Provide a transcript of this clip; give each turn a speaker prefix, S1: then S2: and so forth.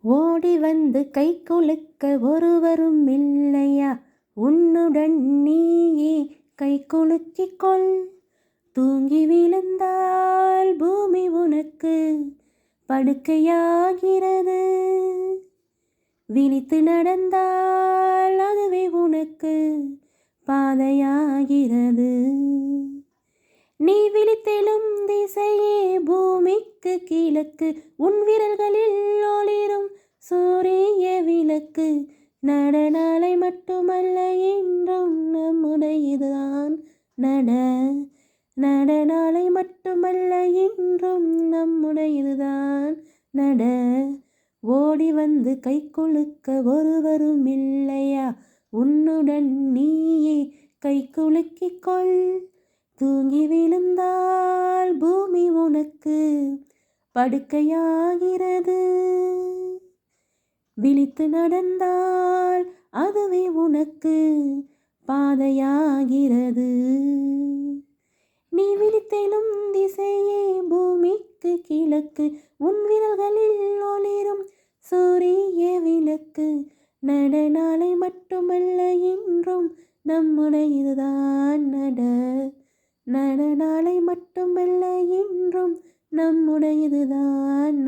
S1: ஓடி வந்து கை குலுக்க ஒருவரும் இல்லையா, உன்னுடன் நீயே கை குலுக்கிக் கொள். தூங்கி விழுந்தால் பூமி உனக்கு படுக்கையாகிறது, விழித்து நடந்தால் அதுவே உனக்கு பாதையாகிறது. நீ விழித்தெழும் திசையே பூமிக்கு கிழக்கு, உன் விரல்களில் ஒளிரும் சூரிய விளக்கு. நடனாலை மட்டுமல்ல என்றும் நம்முடையதுதான் நடனாலை மட்டுமல்ல என்றும் நம்முடையதுதான் நட. ஓடி வந்து கை குலுக்க ஒருவரும் இல்லையா, உன்னுடன் நீயே கை குலுக்கிக் கொள். தூங்கி விழுந்தால் பூமி உனக்கு படுக்கையாகிறது, விழித்து நடந்தால் அதுவே உனக்கு பாதையாகிறது. நீ விழித்தெழும் திசையே பூமிக்கு கிழக்கு, உன் விரல்களில் ஒளிரும் சூரிய விளக்கு. நடனாலை மட்டுமல்ல என்றும் நம்முடையதுதான் நடனாலை மட்டுமல்ல என்றும் நம்முடையதுதான்